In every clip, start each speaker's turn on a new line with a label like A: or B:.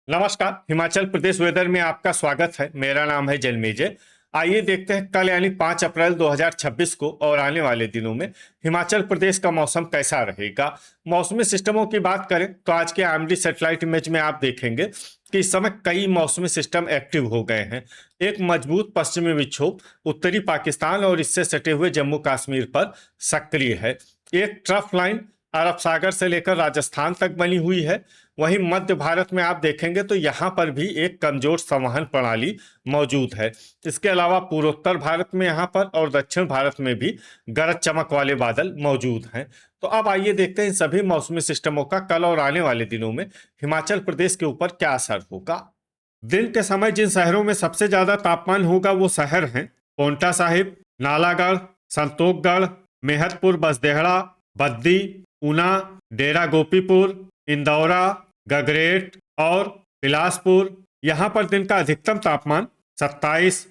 A: नमस्कार। हिमाचल प्रदेश वेदर में आपका स्वागत है। मेरा नाम है जन्मेजय। आइए देखते हैं कल यानी 5 अप्रैल 2026 को और आने वाले दिनों में हिमाचल प्रदेश का मौसम कैसा रहेगा। मौसमी सिस्टमों की बात करें तो आज के आईएमडी सैटेलाइट इमेज में आप देखेंगे कि इस समय कई मौसमी सिस्टम एक्टिव हो गए हैं। एक मजबूत पश्चिमी विक्षोभ उत्तरी पाकिस्तान और इससे सटे हुए जम्मू कश्मीर पर सक्रिय है। एक ट्रफ लाइन अरब सागर से लेकर राजस्थान तक बनी हुई है। वहीं मध्य भारत में आप देखेंगे तो यहाँ पर भी एक कमजोर संवहन प्रणाली मौजूद है। इसके अलावा पूर्वोत्तर भारत में यहाँ पर और दक्षिण भारत में भी गरज चमक वाले बादल मौजूद हैं। तो अब आइए देखते हैं इन सभी मौसमी सिस्टमों का कल और आने वाले दिनों में हिमाचल प्रदेश के ऊपर क्या असर होगा। दिन के समय जिन शहरों में सबसे ज्यादा तापमान होगा वो शहर हैं पोंटा साहिब, नालागढ़, संतोखगढ़, मेहतपुर, बसदेहड़ा, बद्दी, ऊना, डेरा गोपीपुर, इंदौरा, गगरेट और बिलासपुर। यहाँ पर दिन का अधिकतम तापमान 27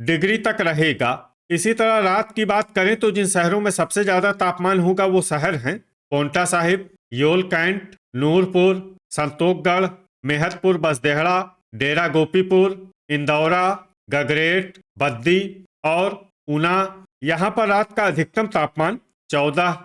A: डिग्री तक रहेगा। इसी तरह रात की बात करें तो जिन शहरों में सबसे ज्यादा तापमान होगा वो शहर हैं पोंटा साहिब, योल कैंट, नूरपुर, संतोखगढ़, मेहतपुर, बसदेहड़ा, डेरा गोपीपुर, इंदौरा, गगरेट, बद्दी और ऊना। यहाँ पर रात का अधिकतम तापमान 14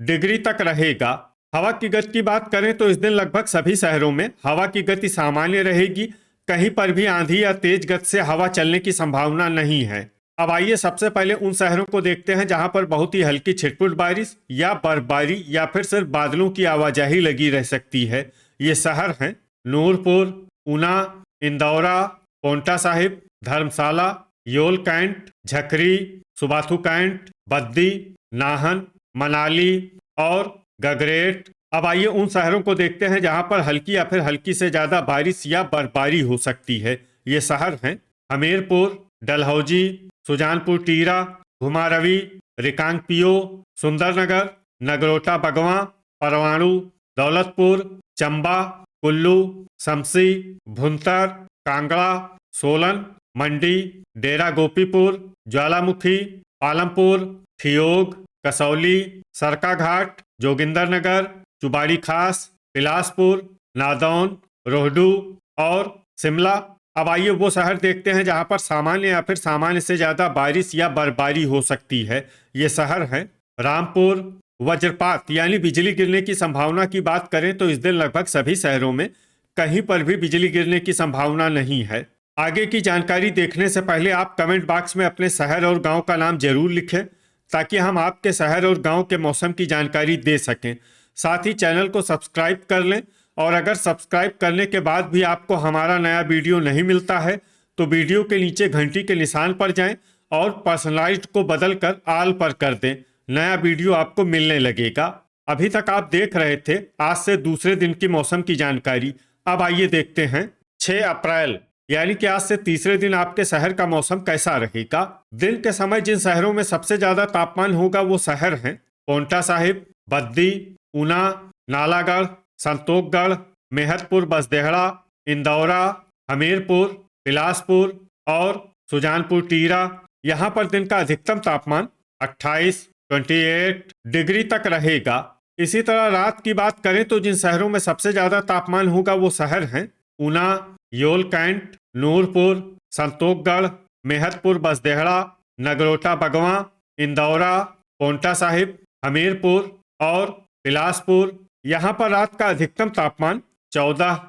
A: डिग्री तक रहेगा। हवा की गति की बात करें तो इस दिन लगभग सभी शहरों में हवा की गति सामान्य रहेगी। कहीं पर भी आंधी या तेज गति से हवा चलने की संभावना नहीं है। अब आइए सबसे पहले उन शहरों को देखते हैं जहां पर बहुत ही हल्की छिटपुट बारिश या बर्फबारी या फिर सिर्फ बादलों की आवाजाही लगी रह सकती है। ये शहर हैं नूरपुर, ऊना, इंदौरा, पोंटा साहिब, धर्मशाला, योल कैंट, झकरी, सुबाथू कैंट, बद्दी, नाहन, मनाली और गगरेट। अब आइए उन शहरों को देखते हैं जहां पर हल्की या फिर हल्की से ज्यादा बारिश या बर्फबारी हो सकती है। ये शहर हैं हमीरपुर, डलहौजी, सुजानपुर टीरा, घुमारवी, रिकांगपियो, सुंदरनगर, नगरोटा बगवां, परवाणु, दौलतपुर, चंबा, कुल्लू, शमसी, भुंतर, कांगड़ा, सोलन, मंडी, डेरा गोपीपुर, ज्वालामुखी, पालमपुर, ठियोग, कसौली, सरकाघाट, जोगिंदरनगर, चुबाड़ी खास, बिलासपुर, नादौन, रोहडू और शिमला। अब आइए वो शहर देखते हैं जहां पर सामान्य या फिर सामान्य से ज्यादा बारिश या बर्फबारी हो सकती है। ये शहर हैं रामपुर। वज्रपात यानी बिजली गिरने की संभावना की बात करें तो इस दिन लगभग सभी शहरों में कहीं पर भी बिजली गिरने की संभावना नहीं है। आगे की जानकारी देखने से पहले आप कमेंट बॉक्स में अपने शहर और गांव का नाम जरूर लिखें ताकि हम आपके शहर और गांव के मौसम की जानकारी दे सकें। साथ ही चैनल को सब्सक्राइब कर लें और अगर सब्सक्राइब करने के बाद भी आपको हमारा नया वीडियो नहीं मिलता है तो वीडियो के नीचे घंटी के निशान पर जाएं और पर्सनलाइज्ड को बदलकर ऑल पर कर दें। नया वीडियो आपको मिलने लगेगा। अभी तक आप देख रहे थे आज से दूसरे दिन की मौसम की जानकारी। अब आइए देखते हैं 6 अप्रैल यानी कि आज से तीसरे दिन आपके शहर का मौसम कैसा रहेगा। दिन के समय जिन शहरों में सबसे ज्यादा तापमान होगा वो शहर हैं पोंटा साहिब, बद्दी, ऊना, नालागढ़, संतोखगढ़, मेहतपुर, बसदेहड़ा, इंदौरा, हमीरपुर, बिलासपुर और सुजानपुर टीरा। यहाँ पर दिन का अधिकतम तापमान 28 डिग्री तक रहेगा। इसी तरह रात की बात करें तो जिन शहरों में सबसे ज्यादा तापमान होगा वो शहर हैं ऊना, योल कैंट, नूरपुर, संतोखगढ़, मेहतपुर, बसदेहड़ा, नगरोटा बगवां, इंदौरा, पोंटा साहिब, हमीरपुर और बिलासपुर। यहाँ पर रात का अधिकतम तापमान 14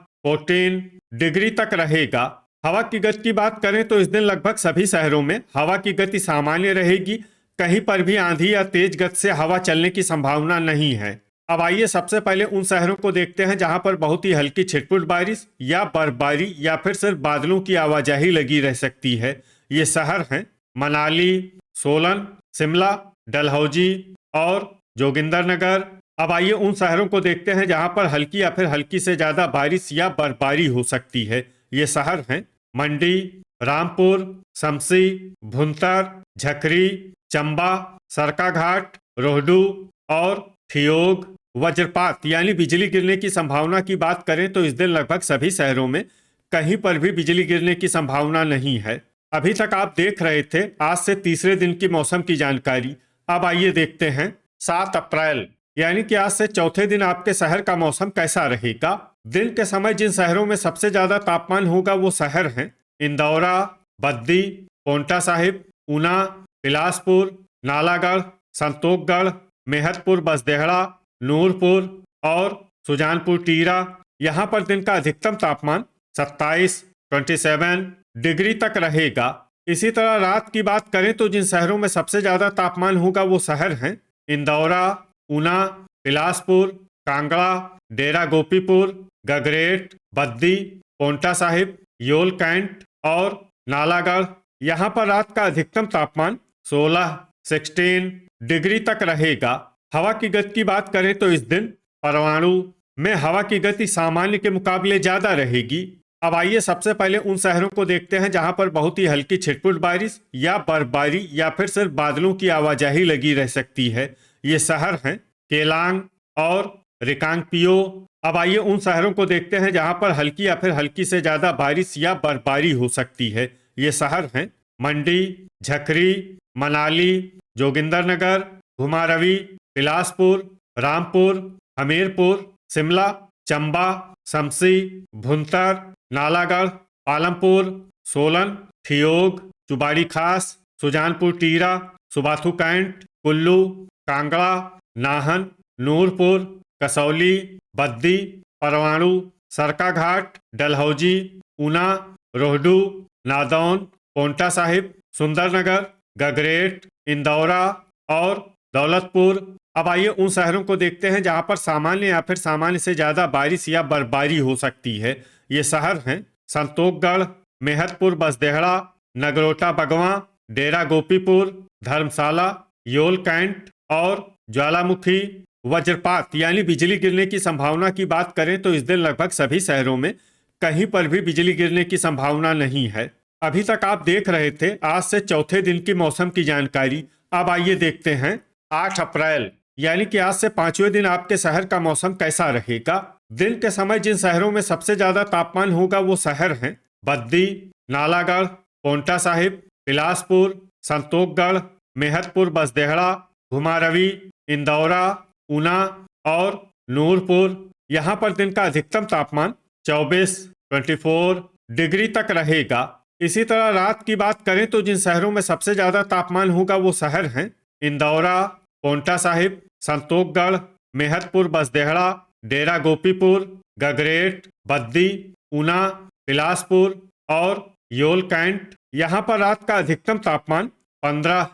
A: डिग्री तक रहेगा। हवा की गति की बात करें तो इस दिन लगभग सभी शहरों में हवा की गति सामान्य रहेगी। कहीं पर भी आंधी या तेज गति से हवा चलने की संभावना नहीं है। अब आइए सबसे पहले उन शहरों को देखते हैं जहां पर बहुत ही हल्की छिटपुट बारिश या बर्फबारी या फिर सिर्फ बादलों की आवाजाही लगी रह सकती है। ये शहर हैं मनाली, सोलन, शिमला, डलहौजी और जोगिंदरनगर। अब आइए उन शहरों को देखते हैं जहां पर हल्की या फिर हल्की से ज्यादा बारिश या बर्फबारी हो सकती है। ये शहर हैं मंडी, रामपुर, शमसी, भुंतर, झकरी, चंबा, सरकाघाट, रोहडू और ठियोग। वज्रपात यानी बिजली गिरने की संभावना की बात करें तो इस दिन लगभग सभी शहरों में कहीं पर भी बिजली गिरने की संभावना नहीं है। अभी तक आप देख रहे थे आज से तीसरे दिन की मौसम की जानकारी। अब आइए देखते हैं 7 अप्रैल यानी कि आज से चौथे दिन आपके शहर का मौसम कैसा रहेगा। दिन के समय जिन शहरों में सबसे ज्यादा तापमान होगा वो शहर हैं इंदौरा, बद्दी, पोंटा साहिब, ऊना, बिलासपुर, नालागढ़, संतोखगढ़, मेहतपुर बसदेहड़ा, नूरपुर और सुजानपुर टीरा। यहाँ पर दिन का अधिकतम तापमान 27 डिग्री तक रहेगा। इसी तरह रात की बात करें तो जिन शहरों में सबसे ज्यादा तापमान होगा वो शहर हैं इंदौरा, ऊना, बिलासपुर, कांगड़ा, डेरा गोपीपुर, गगरेट, बद्दी, पोंटा साहिब, योल कैंट और नालागढ़। यहाँ पर रात का अधिकतम तापमान 16 डिग्री तक रहेगा। हवा की गति की बात करें तो इस दिन परमाणु में हवा की गति सामान्य के मुकाबले ज्यादा रहेगी। अब आइए सबसे पहले उन शहरों को देखते हैं जहां पर बहुत ही हल्की छिटपुट बारिश या बर्फबारी या फिर सिर्फ बादलों की आवाजाही लगी रह सकती है। ये शहर हैं केलांग और रिकांगपियो। अब आइए उन शहरों को देखते हैं जहां पर हल्की या फिर हल्की से ज्यादा बारिश या बर्फबारी हो सकती है। ये शहर हैं मंडी, झकरी, मनाली, जोगिंदरनगर, घुमारवी, बिलासपुर, रामपुर, हमीरपुर, शिमला, चंबा, शमसी, भुंतर, नालागढ़, पालमपुर, सोलन, ठियोग, चुबाड़ी खास, सुजानपुर टीरा, सुबाथू कैंट, कुल्लू, कांगड़ा, नाहन, नूरपुर, कसौली, बद्दी, परवाणु, सरकाघाट, डलहौजी, ऊना, रोहडू, नादौन, पोंटा साहिब, सुंदरनगर, गगरेट, इंदौरा और दौलतपुर। अब आइए उन शहरों को देखते हैं जहां पर सामान्य या फिर सामान्य से ज्यादा बारिश या बर्फबारी हो सकती है। ये शहर हैं संतोखगढ़, मेहतपुर बसदेहड़ा, नगरोटा बगवां, डेरा गोपीपुर, धर्मशाला, योल कैंट और ज्वालामुखी। वज्रपात यानी बिजली गिरने की संभावना की बात करें तो इस दिन लगभग सभी शहरों में कहीं पर भी बिजली गिरने की संभावना नहीं है। अभी तक आप देख रहे थे आज से चौथे दिन की मौसम की जानकारी। अब आइए देखते हैं 8 अप्रैल यानी कि आज से पांचवें दिन आपके शहर का मौसम कैसा रहेगा। दिन के समय जिन शहरों में सबसे ज्यादा तापमान होगा वो शहर हैं बद्दी, नालागढ़, पोंटा साहिब, बिलासपुर, संतोखगढ़, मेहतपुर बसदेहड़ा, घुमारवी, इंदौरा, ऊना और नूरपुर। यहाँ पर दिन का अधिकतम तापमान 24 डिग्री तक रहेगा। इसी तरह रात की बात करें तो जिन शहरों में सबसे ज्यादा तापमान होगा वो शहर हैं इंदौरा, पोंटा साहिब, संतोखगढ़, मेहतपुर बसदेहड़ा, डेरा गोपीपुर, गगरेट, बद्दी, ऊना, बिलासपुर और योल कैंट। यहाँ पर रात का अधिकतम तापमान 15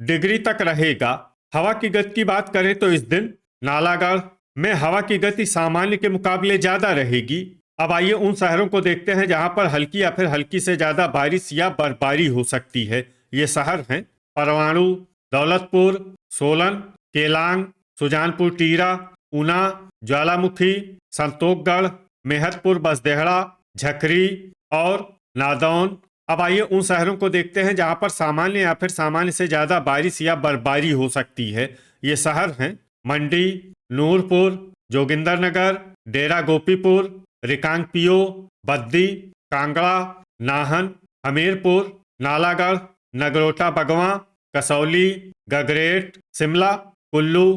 A: डिग्री तक रहेगा। हवा की गति की बात करें तो इस दिन नालागढ़ में हवा की गति सामान्य के मुकाबले ज्यादा रहेगी। अब आइए उन शहरों को देखते हैं जहां पर हल्की या फिर हल्की से ज्यादा बारिश या बर्फबारी हो सकती है। ये शहर हैं परवाणु, दौलतपुर, सोलन, केलांग, सुजानपुर टीरा, ऊना, ज्वालामुखी, संतोखगढ़, मेहतपुर बसदेहड़ा, झकरी और नादौन। अब आइए उन शहरों को देखते हैं जहां पर सामान्य या फिर सामान्य से ज्यादा बारिश या बर्फबारी हो सकती है। ये शहर हैं मंडी, नूरपुर, जोगिंदरनगर, डेरा गोपीपुर, रिकांगपियो, बद्दी, कांगड़ा, नाहन, हमीरपुर, नालागढ़, नगरोटा बगवां, कसौली, गगरेट, शिमला, कुल्लू,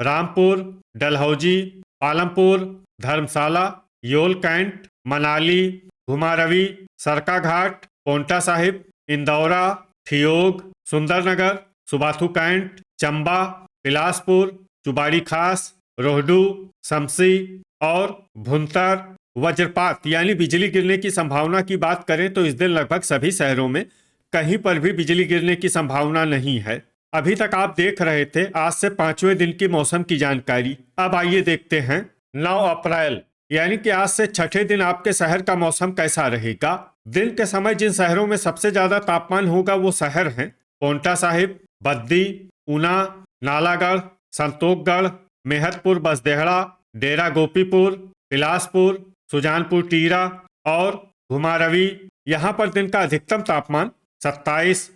A: रामपुर, डलहौजी, पालमपुर, धर्मशाला, योल कैंट, मनाली, घुमारवी, सरकाघाट, पोंटा साहिब, इंदौरा, ठियोग, सुंदरनगर, सुबाथू कैंट, चंबा, बिलासपुर, चुबाड़ी खास, रोहडू, शमसी और भुंतर। वज्रपात यानी बिजली गिरने की संभावना की बात करें तो इस दिन लगभग सभी शहरों में कहीं पर भी बिजली गिरने की संभावना नहीं है। अभी तक आप देख रहे थे आज से पांचवें दिन की मौसम की जानकारी। अब आइए देखते हैं 9 अप्रैल यानी कि आज से छठे दिन आपके शहर का मौसम कैसा रहेगा। दिन के समय जिन शहरों में सबसे ज्यादा तापमान होगा वो शहर हैं पोंटा साहिब, बद्दी, ऊना, नालागढ़, संतोखगढ़, मेहतपुर बसदेहड़ा, डेरा गोपीपुर, बिलासपुर, सुजानपुर टीरा और घुमारवी। यहाँ पर दिन का अधिकतम तापमान 27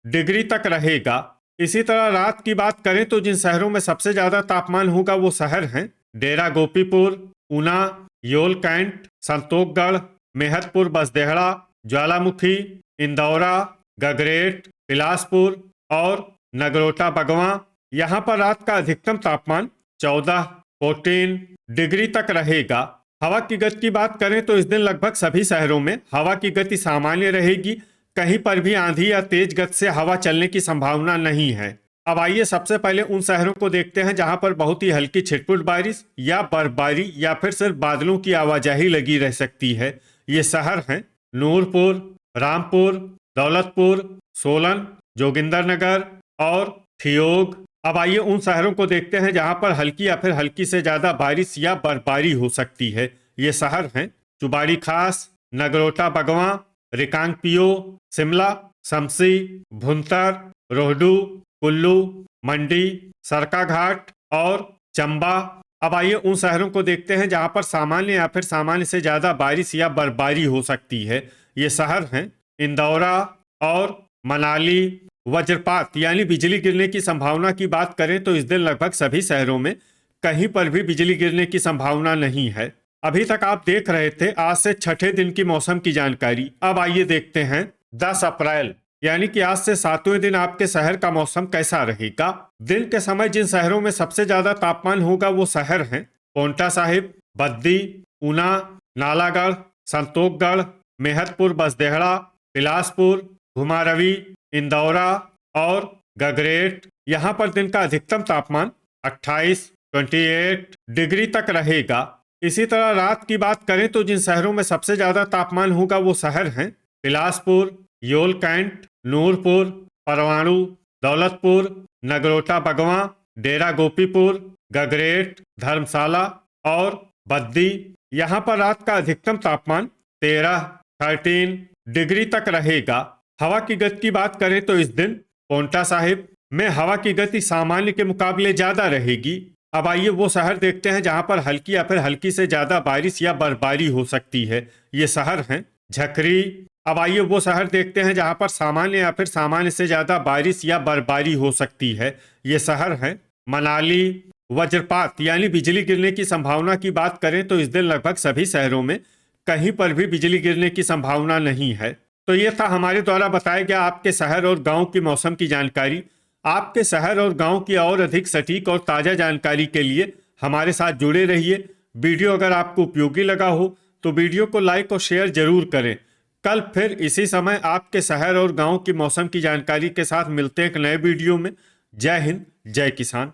A: डिग्री तक रहेगा। इसी तरह रात की बात करें तो जिन शहरों में सबसे ज्यादा तापमान होगा वो शहर हैं डेरा गोपीपुर, ऊना, योल कैंट, संतोखगढ़, मेहतपुर बसदेहड़ा, ज्वालामुखी, इंदौरा, गगरेट, बिलासपुर और नगरोटा बगवां। यहाँ पर रात का अधिकतम तापमान 14 डिग्री तक रहेगा। हवा की गति की बात करें तो इस दिन लगभग सभी शहरों में हवा की गति सामान्य रहेगी। कहीं पर भी आंधी या तेज गति से हवा चलने की संभावना नहीं है। अब आइए सबसे पहले उन शहरों को देखते हैं जहां पर बहुत ही हल्की छिटपुट बारिश या बर्फबारी या फिर सिर्फ बादलों की आवाजाही लगी रह सकती है। ये शहर हैं नूरपुर, रामपुर, दौलतपुर, सोलन, जोगिंदरनगर और ठियोग। अब आइए उन शहरों को देखते हैं जहां पर हल्की या फिर हल्की से ज्यादा बारिश या बर्फबारी हो सकती है। ये शहर हैं चुबाड़ी खास, नगरोटा बगवां, रिकांगपियो, शिमला, शमसी, भुंतर, रोहडू, कुल्लू, मंडी, सरकाघाट और चंबा। अब आइए उन शहरों को देखते हैं जहां पर सामान्य या फिर सामान्य से ज्यादा बारिश या बर्फबारी हो सकती है। ये शहर हैं इंदौरा और मनाली। वज्रपात यानी बिजली गिरने की संभावना की बात करें तो इस दिन लगभग सभी शहरों में कहीं पर भी बिजली गिरने की संभावना नहीं है। अभी तक आप देख रहे थे आज से छठे दिन की मौसम की जानकारी। अब आइए देखते हैं 10 अप्रैल यानी कि आज से 7वें दिन आपके शहर का मौसम कैसा रहेगा। दिन के समय जिन शहरों में सबसे ज्यादा तापमान होगा वो शहर हैं पोंटा साहिब, बद्दी, ऊना, नालागढ़, संतोखगढ़, मेहतपुर बसदेहड़ा, बिलासपुर, घुमारवी, इंदौरा और गगरेट। यहाँ पर दिन का अधिकतम तापमान 28 डिग्री तक रहेगा। इसी तरह रात की बात करें तो जिन शहरों में सबसे ज्यादा तापमान होगा वो शहर हैं बिलासपुर, योलकैंट, नूरपुर, परवाणु, दौलतपुर, नगरोटा बगवां, डेरा गोपीपुर, गगरेट, धर्मशाला और बद्दी। यहाँ पर रात का अधिकतम तापमान 13 डिग्री तक रहेगा। हवा की गति की बात करें तो इस दिन पोंटा साहिब में हवा की गति सामान्य के मुकाबले ज्यादा रहेगी। अब आइए वो शहर देखते हैं जहां पर हल्की या फिर हल्की से ज्यादा बारिश या बर्फबारी हो सकती है। ये शहर हैं झकरी। अब आइए वो शहर देखते हैं जहां पर सामान्य या फिर सामान्य से ज्यादा बारिश या बर्फबारी हो सकती है। ये शहर हैं मनाली। वज्रपात यानी बिजली गिरने की संभावना की बात करें तो इस दिन लगभग सभी शहरों में कहीं पर भी बिजली गिरने की संभावना नहीं है। तो ये था हमारे द्वारा बताया गया आपके शहर और गांव की मौसम की जानकारी। आपके शहर और गांव की और अधिक सटीक और ताज़ा जानकारी के लिए हमारे साथ जुड़े रहिए। वीडियो अगर आपको उपयोगी लगा हो तो वीडियो को लाइक और शेयर जरूर करें। कल फिर इसी समय आपके शहर और गांव की मौसम की जानकारी के साथ मिलते हैं एक नए वीडियो में। जय हिंद, जय किसान।